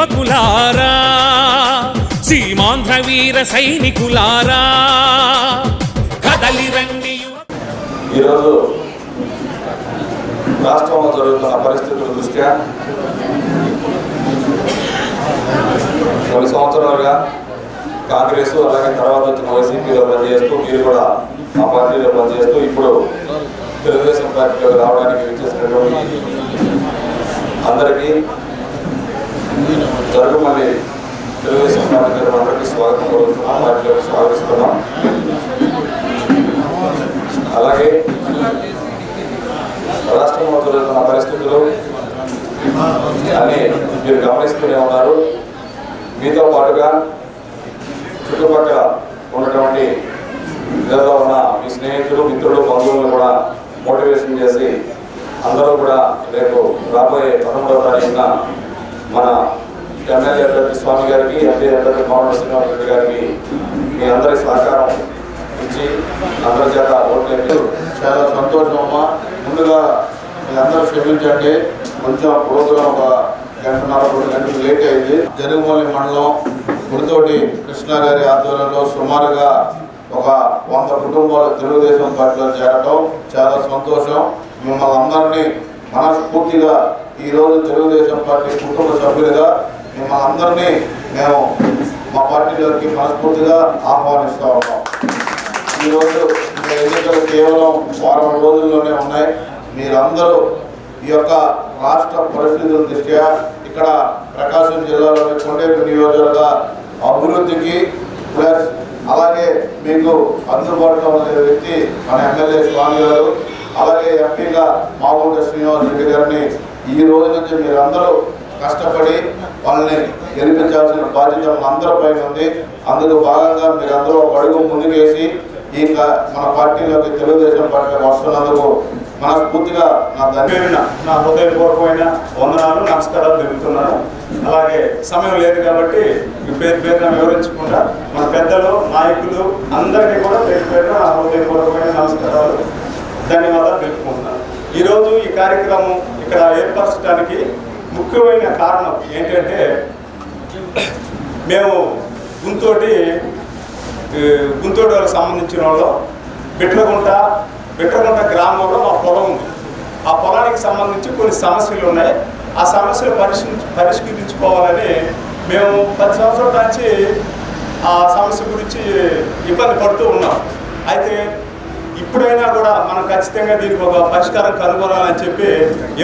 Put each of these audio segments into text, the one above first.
యువకులారా, సీమాంధ్ర వీర సైనికులారా, కదలి రండి. ఈరోజు రాష్ట్రంలో జరుగుతున్న పరిస్థితుల దృష్ట్యా కొన్ని సంవత్సరాలుగా కాంగ్రెస్ అలాగే తర్వాత వచ్చిన వైసీపీలో పనిచేస్తూ మీరు కూడా మా పార్టీలో పనిచేస్తూ ఇప్పుడు తెలుగుదేశం పార్టీలోకి రావడానికి విచ్చేసినటువంటి అందరికీ జరుగుమల్లి తెలుగుదేశం పార్టీ అందరికీ స్వాగతం కోరుతున్నాం, పార్టీలోకి స్వాగతిస్తున్నాం. అలాగే రాష్ట్రంలో జరుగుతున్న పరిస్థితులు అని మీరు గమనిస్తూనే ఉన్నారు. మీతో పాటుగా చుట్టుపక్కల ఉన్నటువంటి ఇళ్ళలో ఉన్న మీ స్నేహితులు, మిత్రులు, బంధువులను కూడా మోటివేషన్ చేసి అందరూ కూడా రేపు రాబోయే 13వ తారీఖున మన ఎమ్మెల్యే అభ్యర్థి స్వామి గారికి, ఎంపీ అభ్యర్థి మామిడి శ్రీనివాస్ రెడ్డి గారికి మీ అందరి సహకారం ఇచ్చి అందరి చేత ఓట్లు. చాలా సంతోషం అమ్మా. ముందుగా మీరందరూ క్షమించండి, కొంచెం ప్రోగ్రాం ఒక గంటన్నర 2 గంటలు లేట్ అయింది. జరుగుమల్లి మండలం గుడితోటి కృష్ణ గారి ఆధ్వర్యంలో సుమారుగా ఒక 100 కుటుంబాలు తెలుగుదేశం పార్టీలో చేరటం చాలా సంతోషం. మిమ్మల్ని అందరినీ మనస్ఫూర్తిగా ఈరోజు తెలుగుదేశం పార్టీ కుటుంబ సభ్యులుగా మిమ్మల్ని అందరినీ మేము మా పార్టీలోకి మనస్ఫూర్తిగా ఆహ్వానిస్తూ ఉన్నాం. ఈరోజు ఎన్నికలు కేవలం 4 రోజుల్లోనే ఉన్నాయి. మీరందరూ ఈ యొక్క రాష్ట్ర పరిస్థితుల దృష్ట్యా ఇక్కడ ప్రకాశం జిల్లాలోని కొండేపి నియోజకవర్గ అభివృద్ధికి ప్లస్ అలాగే మీకు అందుబాటులో ఉండే వ్యక్తి మన ఎమ్మెల్యే స్వామి గారు, అలాగే ఎంపీగా మామిడి శ్రీనివాస్ రెడ్డి గారిని ఈ రోజు నుంచి మీరందరూ కష్టపడి వాళ్ళని గెలిపించాల్సిన బాధ్యత అందరిపైన ఉంది. అందులో భాగంగా మీరందరూ ఒక అడుగు ముందుకేసి ఈ మన పార్టీలోకి తెలుగుదేశం పార్టీలోకి వస్తున్నందుకు మనస్ఫూర్తిగా నా హృదయపూర్వకమైన వందనాలు, నమస్కారాలు తెలుపుతున్నాను. అలాగే సమయం లేదు కాబట్టి పేరున వివరించకుండా మన పెద్దలు, నాయకులు అందరికీ కూడా పేరున నా హృదయపూర్వకమైన నమస్కారాలు, ధన్యవాదాలు తెలుపుకుంటున్నాను. ఈరోజు ఈ కార్యక్రమం ఇక్కడ ఏర్పరచడానికి ముఖ్యమైన కారణం ఏంటంటే, మేము గుంతోటి వాళ్ళకి సంబంధించిన వాళ్ళు బిట్రగుంట గ్రామంలో మా పొలం ఉంది. ఆ పొలానికి సంబంధించి కొన్ని సమస్యలు ఉన్నాయి. ఆ సమస్యలు పరిష్కరించుకోవాలని మేము 10 సంవత్సరాల నుంచి ఆ సమస్య గురించి ఇబ్బంది పడుతూ ఉన్నాం. అయితే ఇప్పుడైనా కూడా మనం ఖచ్చితంగా దీనికి ఒక పరిష్కారం కనుగొనాలని చెప్పి,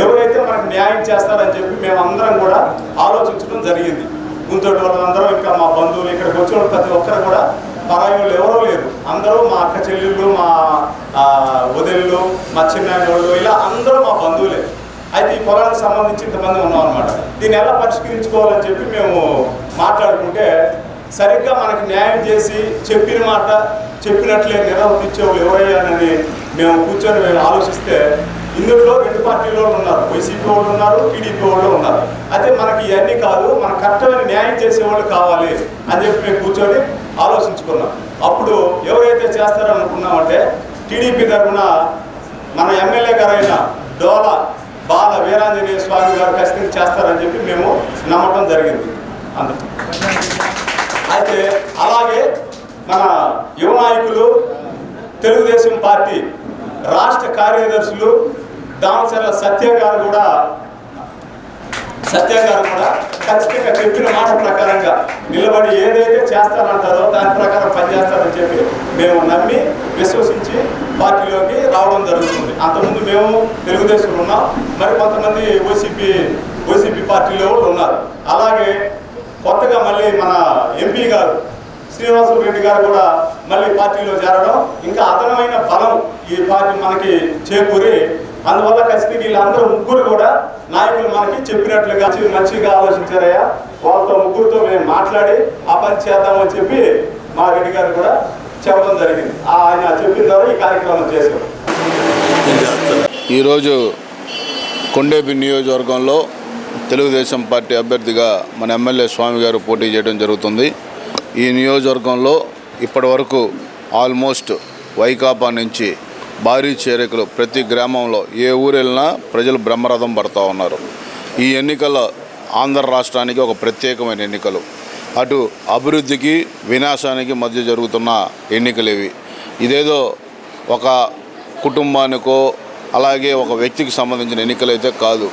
ఎవరైతే మనకు న్యాయం చేస్తారని చెప్పి మేము అందరం కూడా ఆలోచించడం జరిగింది. గుంతోటి వాళ్ళందరూ, ఇంకా మా బంధువులు, ఇక్కడికి వచ్చిన ప్రతి ఒక్కరు కూడా పరాయి వాళ్ళు ఎవరో లేరు. అందరూ మా అక్క చెల్లెళ్ళు, మా వదిళ్ళు, మా చిన్నాయన వాళ్ళు, ఇలా అందరూ మా బంధువులే. అయితే ఈ పొలానికి సంబంధించి ఇంతమంది ఉన్నాం అనమాట. దీన్ని ఎలా పరిష్కరించుకోవాలని చెప్పి మేము మాట్లాడుకుంటే, సరిగ్గా మనకి న్యాయం చేసి చెప్పిన మాట చెప్పినట్లే నిర్వర్తించేవాళ్ళు ఎవరయ్యానని మేము కూర్చొని ఆలోచిస్తే, ఇందులో 2 పార్టీల వాళ్ళు ఉన్నారు, వైసీపీ వాళ్ళు ఉన్నారు, టీడీపీ వాళ్ళు ఉన్నారు. అయితే మనకి ఇవన్నీ కాదు, మన కరెక్ట్మైన న్యాయం చేసేవాళ్ళు కావాలి అని చెప్పి మేము కూర్చొని ఆలోచించుకున్నాం. అప్పుడు ఎవరైతే చేస్తారనుకున్నామంటే, టీడీపీ తరఫున మన ఎమ్మెల్యే గారైన డోలా బాల వీరాంజనేయ స్వామి గారు ఖచ్చితంగా చేస్తారని చెప్పి మేము నమ్మటం జరిగింది. అందుకు అయితే అలాగే మన యువ నాయకులు, తెలుగుదేశం పార్టీ రాష్ట్ర కార్యదర్శులు దామచర్ల సత్య గారు కూడా ఖచ్చితంగా చెప్పిన మాట ప్రకారంగా నిలబడి ఏదైతే చేస్తారంటారో దాని ప్రకారం పనిచేస్తారని చెప్పి మేము నమ్మి విశ్వసించి పార్టీలోకి రావడం జరుగుతుంది. అంతకుముందు మేము తెలుగుదేశంలో ఉన్నాం, మరి కొంతమంది వైసీపీ పార్టీలో కూడా ఉన్నారు. అలాగే కొత్తగా మళ్ళీ మన ఎంపీ గారు శ్రీనివాస్ రెడ్డి గారు కూడా మళ్ళీ పార్టీలో చేరడం, ఇంకా అదనమైన బలం ఈ పార్టీ మనకి చేకూరి, అందువల్ల ఖచ్చితంగా వీళ్ళందరూ ముగ్గురు కూడా నాయకులు మనకి చెప్పినట్లుగా మంచిగా ఆలోచించారయ్యా, వాళ్ళతో ముగ్గురితో మేము మాట్లాడి ఆ పని చేద్దామని చెప్పి మా రెడ్డి గారు కూడా చెప్పడం జరిగింది. ఆయన చెప్పిన ద్వారా ఈ కార్యక్రమం చేశాం. ఈరోజు కొండేపి నియోజకవర్గంలో తెలుగుదేశం పార్టీ అభ్యర్థిగా మన ఎమ్మెల్యే స్వామి గారు పోటీ చేయడం జరుగుతుంది. ఈ నియోజకవర్గంలో ఇప్పటి వరకు ఆల్మోస్ట్ వైకాపా నుంచి భారీ చేరికలు ప్రతి గ్రామంలో ఏ ఊరు వెళ్ళినా ప్రజలు బ్రహ్మరథం పడుతూ ఉన్నారు. ఈ ఎన్నికల ఆంధ్ర రాష్ట్రానికి ఒక ప్రత్యేకమైన ఎన్నికలు. అటు అభివృద్ధికి వినాశానికి మధ్య జరుగుతున్న ఎన్నికలు ఇవి. ఇదేదో ఒక కుటుంబానికో అలాగే ఒక వ్యక్తికి సంబంధించిన ఎన్నికలు అయితే కాదు.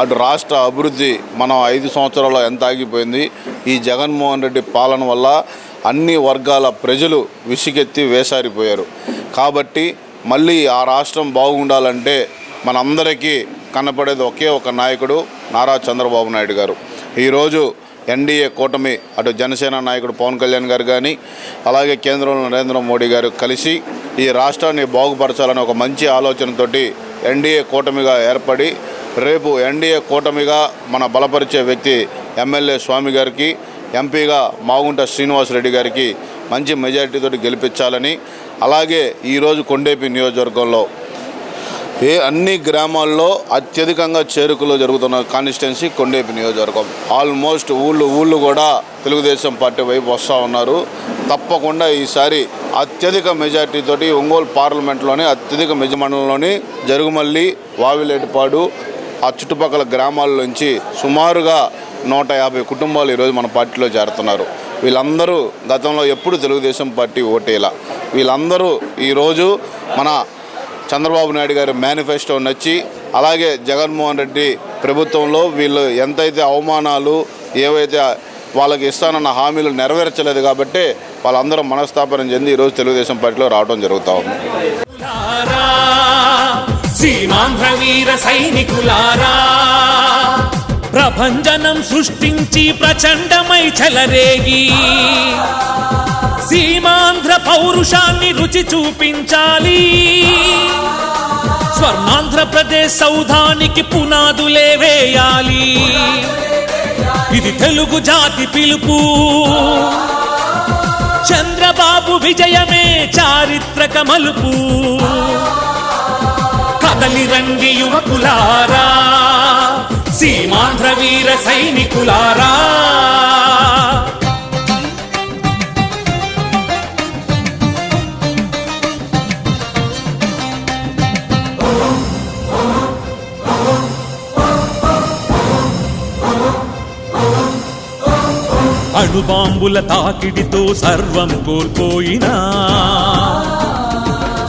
అటు రాష్ట్ర అభివృద్ధి మనం 5 సంవత్సరాల్లో ఎంత ఆగిపోయింది. ఈ జగన్మోహన్ రెడ్డి పాలన వల్ల అన్ని వర్గాల ప్రజలు విసిగెత్తి వేసారిపోయారు. కాబట్టి మళ్ళీ ఆ రాష్ట్రం బాగుండాలంటే మనందరికీ కనపడేది ఒకే ఒక నాయకుడు, నారా చంద్రబాబు నాయుడు గారు. ఈరోజు ఎన్డీఏ కూటమి, అటు జనసేన నాయకుడు పవన్ కళ్యాణ్ గారు కానీ అలాగే కేంద్రంలో నరేంద్ర మోడీ గారు కలిసి ఈ రాష్ట్రాన్ని బాగుపరచాలని ఒక మంచి ఆలోచనతోటి ఎన్డీఏ కూటమిగా ఏర్పడి రేపు ఎన్డీఏ కూటమిగా మన బలపరిచే వ్యక్తి ఎమ్మెల్యే స్వామి గారికి, ఎంపీగా మాగుంట శ్రీనివాసరెడ్డి గారికి మంచి మెజారిటీతో గెలిపించాలని, అలాగే ఈరోజు కొండేపి నియోజకవర్గంలో అన్ని గ్రామాల్లో అత్యధికంగా చేరుకలో జరుగుతున్న కాన్స్టిట్యున్సీ కొండేపి నియోజకవర్గం. ఆల్మోస్ట్ ఊళ్ళు కూడా తెలుగుదేశం పార్టీ వైపు వస్తూ ఉన్నారు. తప్పకుండా ఈసారి అత్యధిక మెజార్టీతోటి ఒంగోలు పార్లమెంట్లోని అత్యధిక మండలంలోని జరుగుమల్లి, వావిలేటిపాడు ఆ చుట్టుపక్కల గ్రామాల నుంచి సుమారుగా 150 కుటుంబాలు ఈరోజు మన పార్టీలో చేరుతున్నారు. వీళ్ళందరూ గతంలో ఎప్పుడు తెలుగుదేశం పార్టీ ఓటేలా. వీళ్ళందరూ ఈరోజు మన చంద్రబాబు నాయుడు గారి మేనిఫెస్టో నచ్చి, అలాగే జగన్మోహన్ రెడ్డి ప్రభుత్వంలో వీళ్ళు ఎంతైతే అవమానాలు ఏవైతే వాళ్ళకి ఇస్తానన్న హామీలు నెరవేర్చలేదు కాబట్టి వాళ్ళందరూ మనస్తాపనం చెంది ఈరోజు తెలుగుదేశం పార్టీలో రావడం జరుగుతూ ఉంది. సీమాంధ్ర వీర సైనికులారా, ప్రభంజనం సృష్టించి ప్రచండమై చెలరేగి సీమాంధ్ర పౌరుషాన్ని రుచి చూపించాలి. స్వర్ణాంధ్రప్రదేశ్ సౌధానికి పునాదులే వేయాలి. ఇది తెలుగు జాతి పిలుపు. చంద్రబాబు విజయమే చారిత్రక మలుపు. కదలి రండి యువకులారా, సీమాంధ్ర వీర సైనికులారా. అణుబాంబుల తాకిడితో సర్వం కోల్పోయినా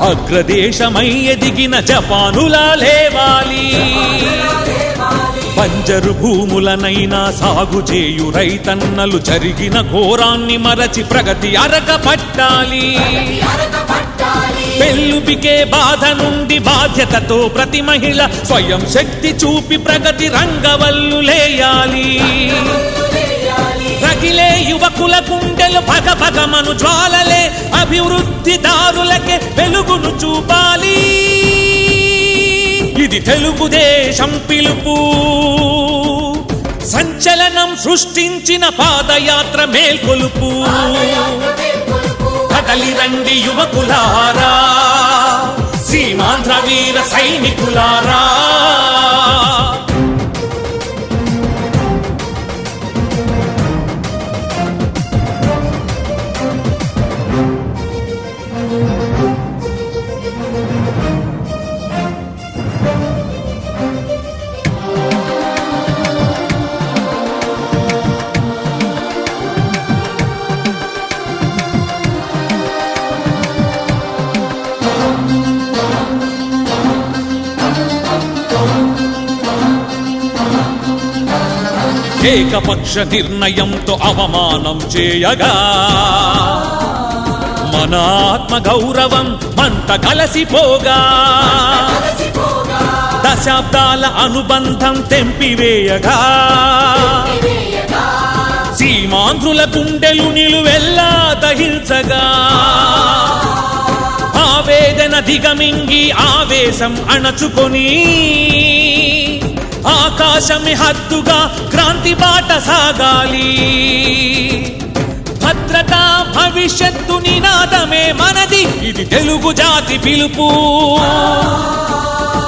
అగ్రదేశమై ఎదిగిన జపానులా లేవాలి. బంజరు భూములనైనా సాగు చేయు రైతన్నలు జరిగిన ఘోరాన్ని మరచి ప్రగతి అరగపట్టాలి. పెళ్ళుబికే బాధ నుండి బాధ్యతతో ప్రతి మహిళ స్వయం శక్తి చూపి ప్రగతి రంగవల్లులేయాలి. రగిలే యువకుల గుండెలు భగభగమను జ్వాలలే అభివృద్ధి దారులకే వెలుగును చూపాలి. ఇది తెలుగుదేశం పిలుపు. సంచలనం సృష్టించిన పాదయాత్ర మేల్కొలుపు. కదలి రండి యువకులారా, సీమాంధ్ర వీర సైనికులారా. ఏకపక్ష నిర్ణయంతో అవమానం చేయగా మన ఆత్మ గౌరవం మంట కలసిపోగా దశాబ్దాల అనుబంధం తెంపివేయగా సీమాంధ్రుల గుండెలు నిలువెల్లా దహించగా ఆవేదన దిగమింగి ఆవేశం అణచుకొని ఆకాశమి హద్దుగా క్రాంతి బాట సాగాలి. భద్రత భవిష్యత్తు నినాదమే మనది. ఇది తెలుగు జాతి పిలుపు.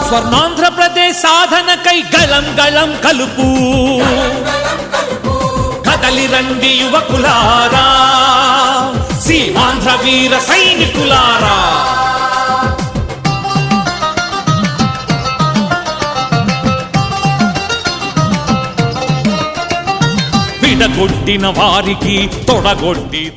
స్వర్ణాంధ్రప్రదేశ్ సాధనకై గళం గళం కలుపు. కదలి రండి యువకులారా, సీమాంధ్ర వీర సైనికులారా. విడగొట్టిన వారికి తొడగొట్టి